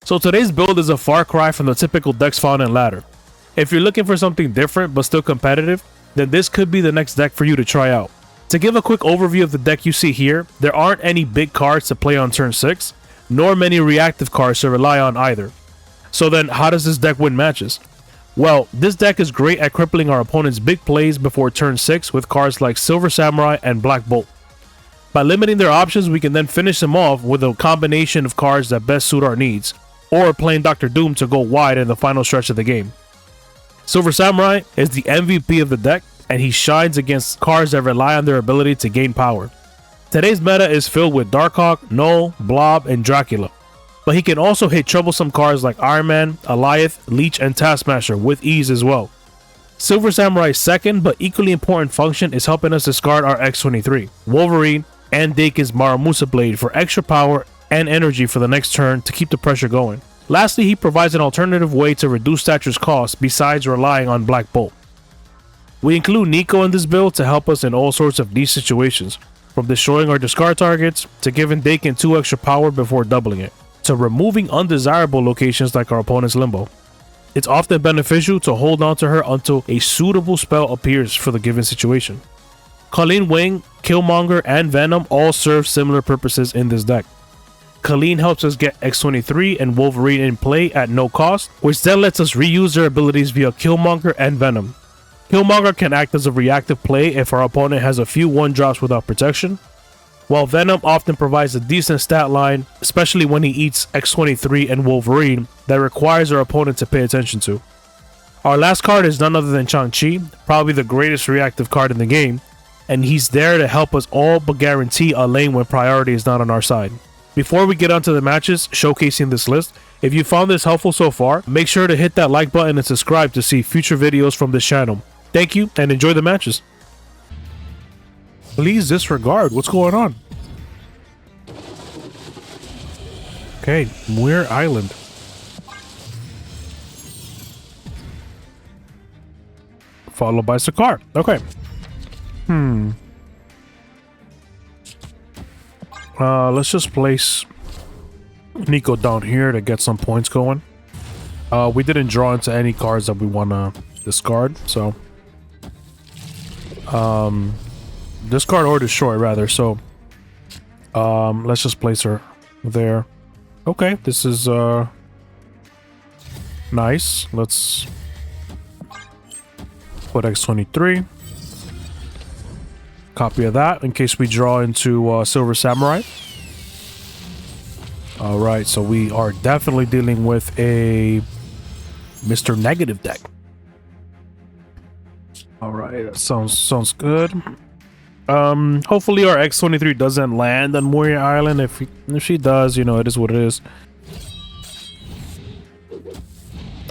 So today's build is a far cry from the typical decks found in ladder. If you're looking for something different but still competitive, then this could be the next deck for you to try out. To give a quick overview of the deck you see here, there aren't any big cards to play on turn 6, nor many reactive cards to rely on either. So then how does this deck win matches? Well, this deck is great at crippling our opponent's big plays before turn 6 with cards like Silver Samurai and Black Bolt. By limiting their options, we can then finish them off with a combination of cards that best suit our needs, or playing Dr. Doom to go wide in the final stretch of the game. Silver Samurai is the MVP of the deck, and he shines against cards that rely on their ability to gain power. Today's meta is filled with Darkhawk, Null, Blob, and Dracula, but he can also hit troublesome cards like Iron Man, Alioth, Leech, and Taskmaster with ease as well. Silver Samurai's second but equally important function is helping us discard our X-23, Wolverine, and Daken's Maramusa Blade for extra power and energy for the next turn to keep the pressure going. Lastly, he provides an alternative way to reduce Stature's cost besides relying on Black Bolt. We include Nico in this build to help us in all sorts of niche situations, from destroying our discard targets, to giving Daken 2 extra power before doubling it, to removing undesirable locations like our opponent's Limbo. It's often beneficial to hold on to her until a suitable spell appears for the given situation. Colleen Wing, Killmonger, and Venom all serve similar purposes in this deck. Colleen helps us get X-23 and Wolverine in play at no cost, which then lets us reuse their abilities via Killmonger and Venom. Killmonger can act as a reactive play if our opponent has a few 1-drops without protection, while Venom often provides a decent stat line, especially when he eats X-23 and Wolverine that requires our opponent to pay attention to. Our last card is none other than Shang-Chi, probably the greatest reactive card in the game, and he's there to help us all but guarantee a lane when priority is not on our side. Before we get onto the matches showcasing this list, if you found this helpful so far, make sure to hit that like button and subscribe to see future videos from this channel. Thank you and enjoy the matches. Please disregard. What's going on? Okay, Muir Island. Followed by Sakaar. Okay. Let's just place Nico down here to get some points going. We didn't draw into any cards that we want to discard, so discard or destroy rather. So let's just place her there. Okay, this is nice. Let's put X-23. Copy of that in case we draw into Silver Samurai. Alright, so we are definitely dealing with a Mr. Negative deck. Alright, that sounds good. Hopefully our X-23 doesn't land on Muir Island. If she does, you know, it is what it is.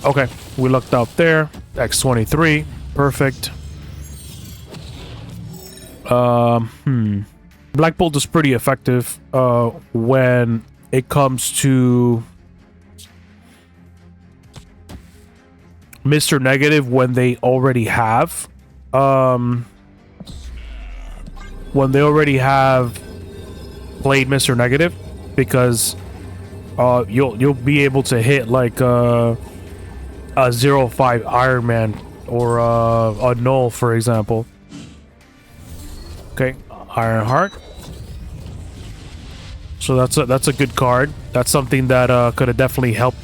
Okay, we lucked out there. X-23, perfect. Black Bolt is pretty effective when it comes to Mr. Negative when they already have played Mr. Negative, because you'll be able to hit like a 0-5 Iron Man or a Null, for example. Okay, Iron Heart. So that's a good card. That's something that could have definitely helped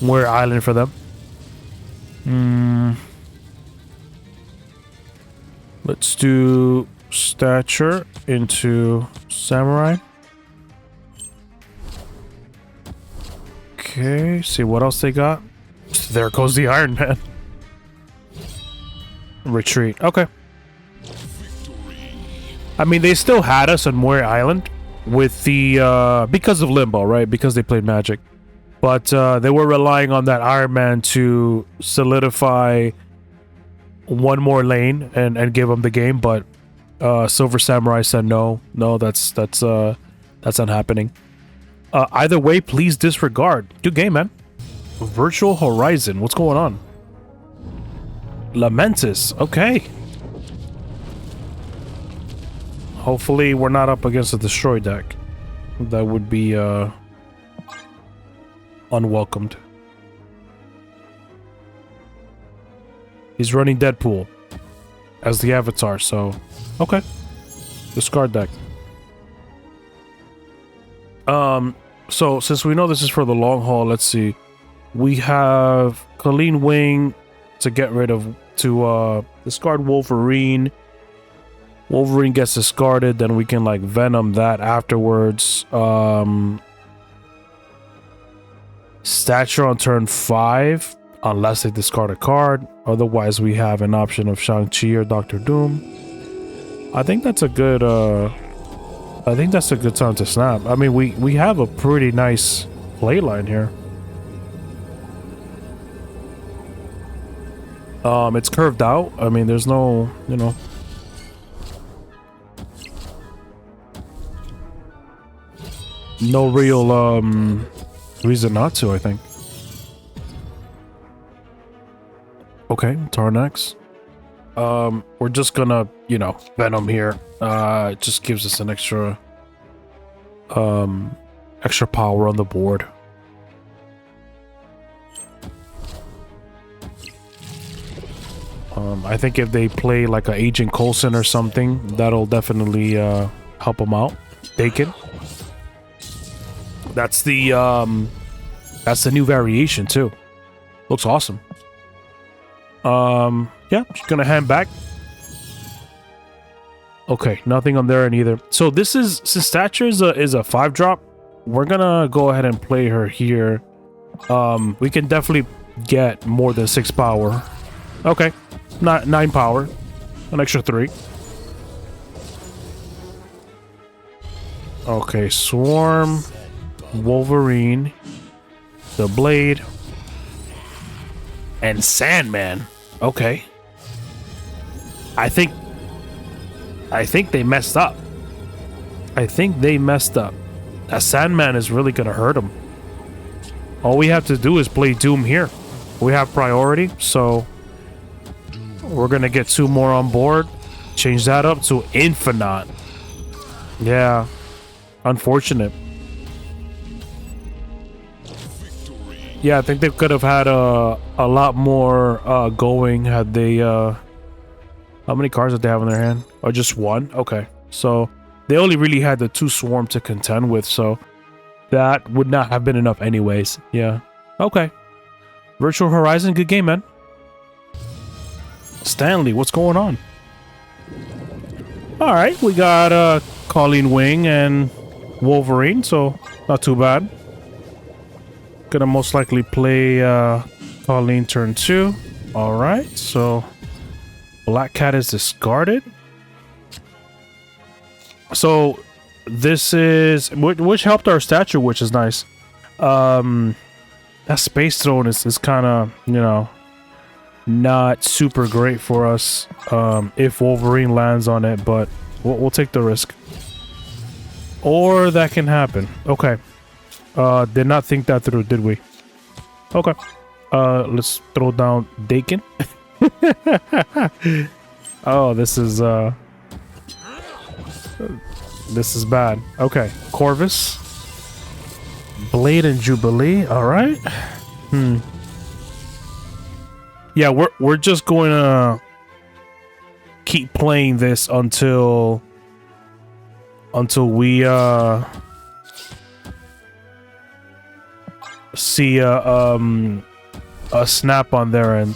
Muir Island for them. Let's do Stature into Samurai. Okay, see what else they got. There goes the Iron Man. Retreat. Okay. I mean, they still had us on Muir Island with the because of Limbo, right? Because they played Magic, but they were relying on that Iron Man to solidify one more lane and give them the game. But Silver Samurai said no, that's not happening. Either way, please disregard. Good game, man. Virtual Horizon, what's going on? Lamentus, okay. Hopefully we're not up against a destroy deck. That would be a unwelcomed. He's running Deadpool as the avatar, so okay. Discard deck. So since we know this is for the long haul, let's see. We have Colleen Wing to get rid of, to discard Wolverine. Wolverine gets discarded, then we can like Venom that afterwards. Stature on turn 5, unless they discard a card. Otherwise, we have an option of Shang-Chi or Doctor Doom. I think that's a good time to snap. I mean, we have a pretty nice play line here. It's curved out. I mean, there's no, you know. No real reason not to, I think. Okay, Tarnax. We're just gonna, you know, Venom here. It just gives us an extra extra power on the board. I think if they play like a Agent Coulson or something, that'll definitely help them out. Daken. That's the new variation too. Looks awesome. Yeah, just gonna hand back. Okay, nothing on there either. So this is, since Stature is a 5-drop, we're gonna go ahead and play her here. We can definitely get more than 6 power. Okay, not 9 power, an extra 3. Okay, Swarm, Wolverine, the Blade, and Sandman. Okay. I think they messed up. That Sandman is really gonna hurt him. All we have to do is play Doom here. We have priority, so we're gonna get 2 more on board. Change that up to Infinite. Yeah. Unfortunate. Yeah, I think they could have had a lot more going had they how many cards did they have in their hand? Or just 1? Okay. So they only really had the 2 Swarm to contend with, so that would not have been enough anyways. Yeah. Okay. Virtual Horizon, good game, man. Stanley, what's going on? Alright, we got Colleen Wing and Wolverine, so not too bad. Gonna most likely play Colleen turn 2. Alright, so Black Cat is discarded. So this is which helped our Stature, which is nice. That Space Throne is kind of, you know, not super great for us if Wolverine lands on it, but we'll take the risk. Or that can happen. Okay. Did not think that through, did we? Okay. Let's throw down Daken. Oh, this is bad. Okay. Corvus. Blade and Jubilee. All right. Yeah, we're just going to keep playing this until we see a snap on their end.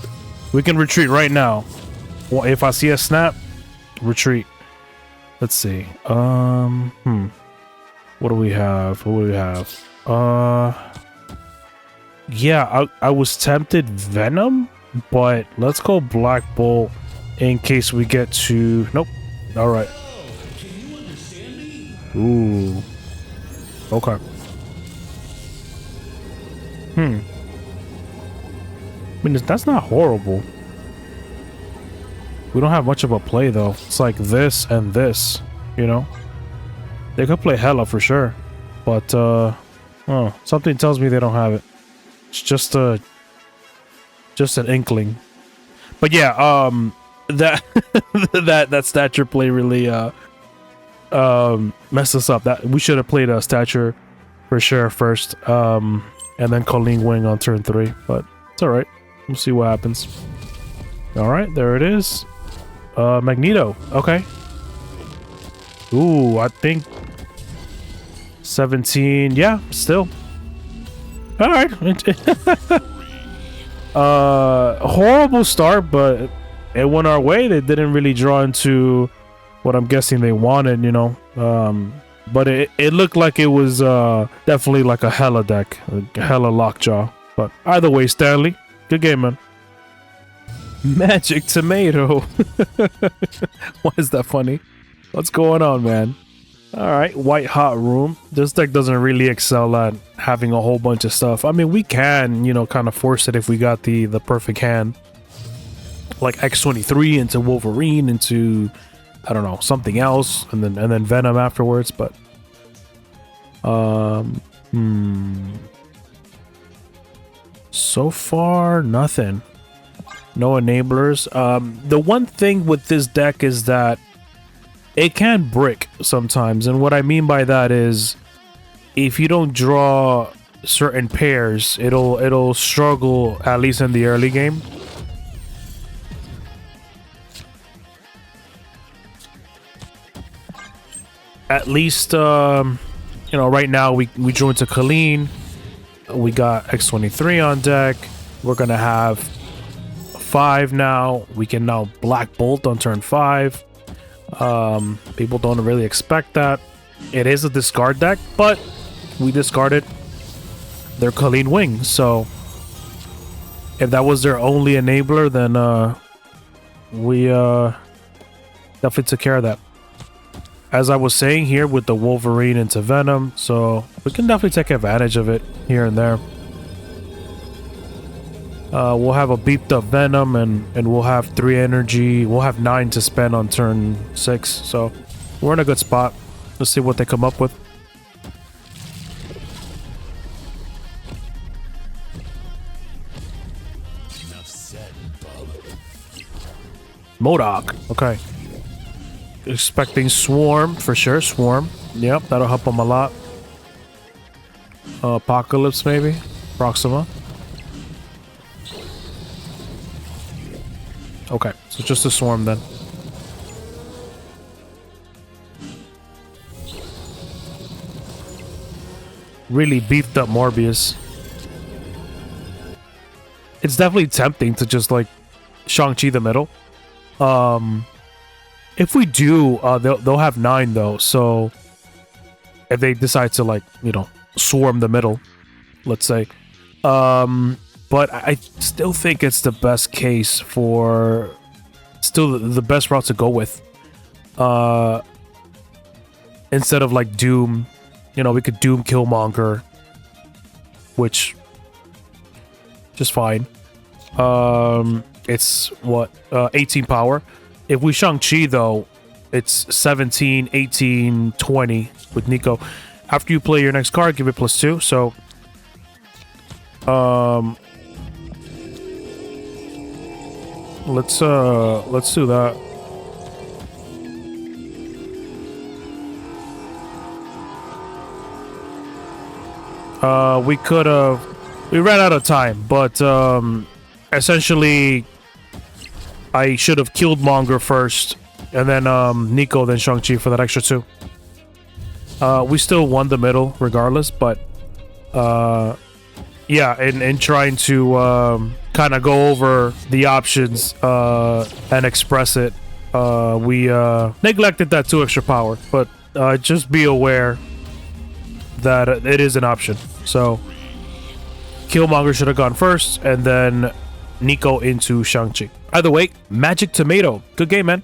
We can retreat right now. Well, if I see a snap, retreat. Let's see. What do we have? Yeah, I was tempted Venom, but let's go Black Bolt in case we get to... Nope. All right. Ooh. Okay. I mean, that's not horrible. We don't have much of a play, though. It's like this and this, you know? They could play Hela for sure. But, oh, something tells me they don't have it. It's just an inkling. But yeah, that that Stature play really messed us up. That we should have played a Stature for sure first. and then Colleen Wing on turn 3. But it's all right. We'll see what happens. All right, there it is. Magneto. Okay. Ooh, I think 17. Yeah, still. All right. Horrible start, but it went our way. They didn't really draw into what I'm guessing they wanted, you know. But it looked like it was definitely like a hella deck, a hella lockjaw. But either way, Stanley, good game, man. Magic Tomato. Why is that funny? What's going on, man? All right, White Hot Room. This deck doesn't really excel at having a whole bunch of stuff. I mean, we can, you know, kind of force it if we got the perfect hand. Like X-23 into Wolverine into, I don't know, something else, and then Venom afterwards, but so far nothing. No enablers. The one thing with this deck is that it can brick sometimes, and what I mean by that is if you don't draw certain pairs, it'll struggle, at least in the early game. At least, you know, right now we drew into Colleen. We got X-23 on deck. We're going to have 5 now. We can now Black Bolt on turn 5. People don't really expect that. It is a discard deck, but we discarded their Colleen Wing. So if that was their only enabler, then we definitely took care of that. As I was saying here with the Wolverine into Venom, so we can definitely take advantage of it here and there. We'll have a beeped up Venom and we'll have 3 energy. We'll have 9 to spend on turn 6, so we're in a good spot. Let's see what they come up with. Enough said, Bob. MODOK, okay. Expecting Swarm for sure. Swarm, yep, that'll help them a lot. Apocalypse maybe. Proxima. Okay, so just a Swarm then. Really beefed up Morbius. It's definitely tempting to just like Shang-Chi the middle. If we do, they'll have 9 though, so if they decide to, like, you know, swarm the middle, let's say. But I still think it's the best case for... Still the best route to go with. Instead of, like, Doom. You know, we could Doom Killmonger. Which... just fine. It's, what? 18 power. If we Shang-Chi, though, it's 17, 18, 20 with Nico. After you play your next card, give it +2. So, let's do that. We ran out of time, but essentially I should have killed Monger first, and then Nico, then Shang-Chi for that extra 2. We still won the middle regardless, but yeah, in trying to kind of go over the options and express it, we neglected that 2 extra power, but just be aware that it is an option. So Killmonger should have gone first, and then Nico into Shang-Chi. Either way, Magic Tomato. Good game, man.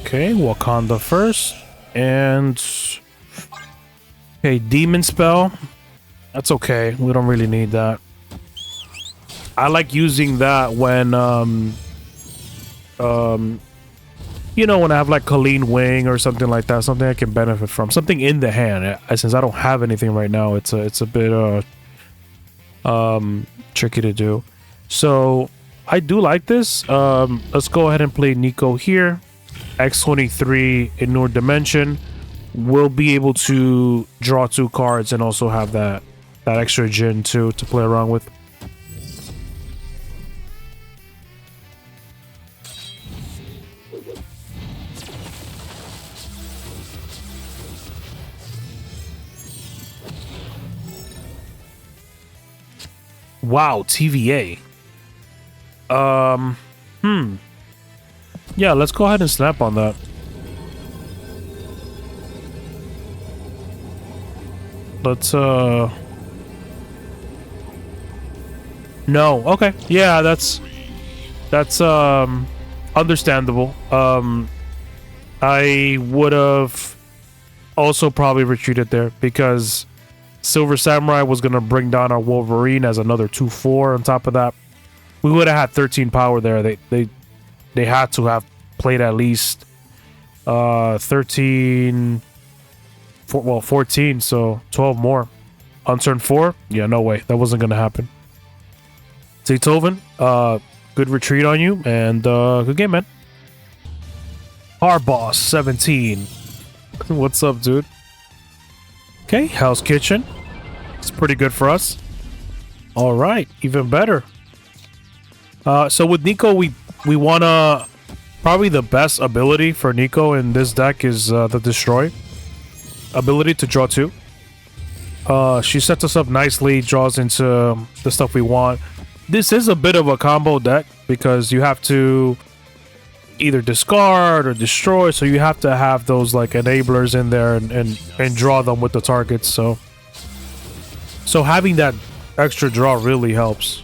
Okay, Wakanda first. And... okay, Demon Spell. That's okay. We don't really need that. I like using that when, you know, when I have like Colleen Wing or something like that, something I can benefit from, something in the hand. Since I don't have anything right now, it's a bit tricky to do. So I do like this. Let's go ahead and play Nico here. X23 in New Dimension, we'll be able to draw 2 cards and also have that extra Jin too to play around with. Wow, TVA. Yeah, let's go ahead and snap on that. Let's No, okay. Yeah, that's understandable. I would have also probably retreated there because Silver Samurai was gonna bring down our Wolverine as another 2/4 on top of that. We would have had 13 power there. They had to have played at least 13 14, so 12 more. On turn 4? Yeah, no way. That wasn't gonna happen. Zaytoven, good retreat on you, and good game, man. Our boss, 17. What's up, dude? Okay, Hell's Kitchen. It's pretty good for us. All right, even better. So with Nico, we wanna probably the best ability for Nico in this deck is the Destroy ability to draw 2. She sets us up nicely, draws into the stuff we want. This is a bit of a combo deck because you have to either discard or destroy, so you have to have those like enablers in there and draw them with the targets. So having that extra draw really helps.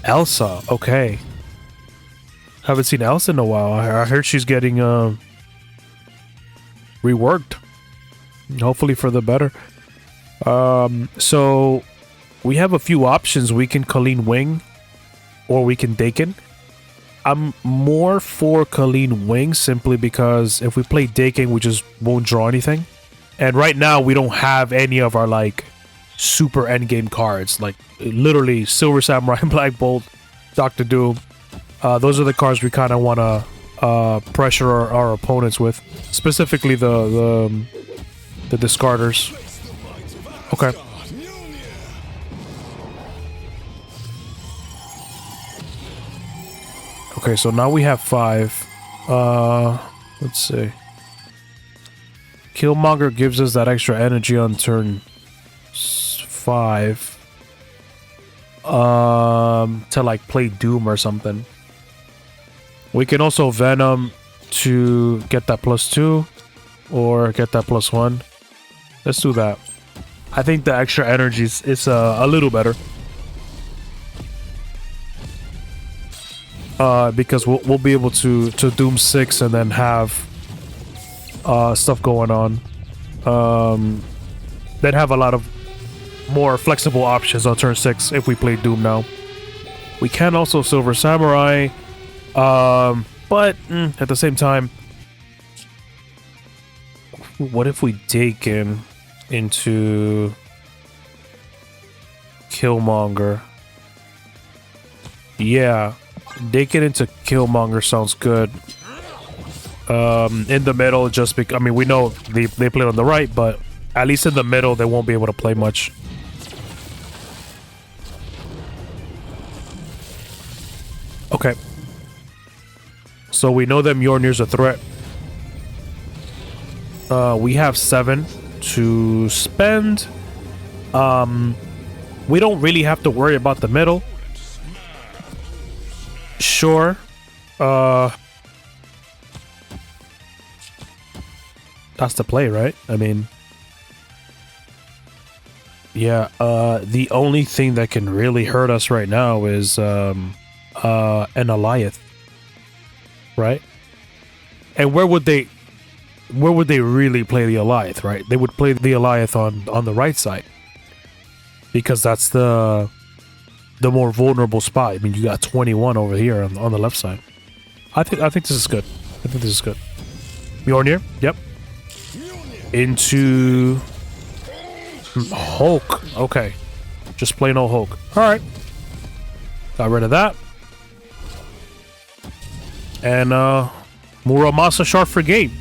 Elsa, okay. Haven't seen Elsa in a while. I heard she's getting reworked. Hopefully for the better. So we have a few options. We can Colleen Wing or we can Daken. I'm more for Colleen Wing simply because if we play Daken, we just won't draw anything. And right now we don't have any of our like super endgame cards, like literally Silver Samurai, Black Bolt, Doctor Doom. Those are the cards we kind of want to pressure our opponents with, specifically the discarders. Okay. Okay, so now we have 5. Let's see. Killmonger gives us that extra energy on turn 5. To like play Doom or something. We can also Venom to get that +2 or get that +1. Let's do that. I think the extra energy is a little better. Because we'll be able to Doom 6 and then have stuff going on. Then have a lot of more flexible options on turn 6 if we play Doom now. We can also Silver Samurai, but at the same time, what if we Daken into Killmonger? Yeah, Daken into Killmonger sounds good. In the middle, just because I mean we know they play on the right, but at least in the middle they won't be able to play much. Okay. So we know that Mjolnir's a threat. We have 7 to spend. We don't really have to worry about the middle. Sure. That's the play, right? I mean, yeah, the only thing that can really hurt us right now is an Alioth, right? And where would they really play the Alioth, right? They would play the Alioth on the right side because that's the more vulnerable spot. I mean, you got 21 over here on the left side. I think this is good. I think this is good. Mjolnir, yep. Into Hulk. Okay, just plain old Hulk. All right, got rid of that, and Muramasa short for game.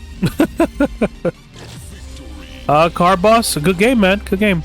Car boss, a good game, man. Good game.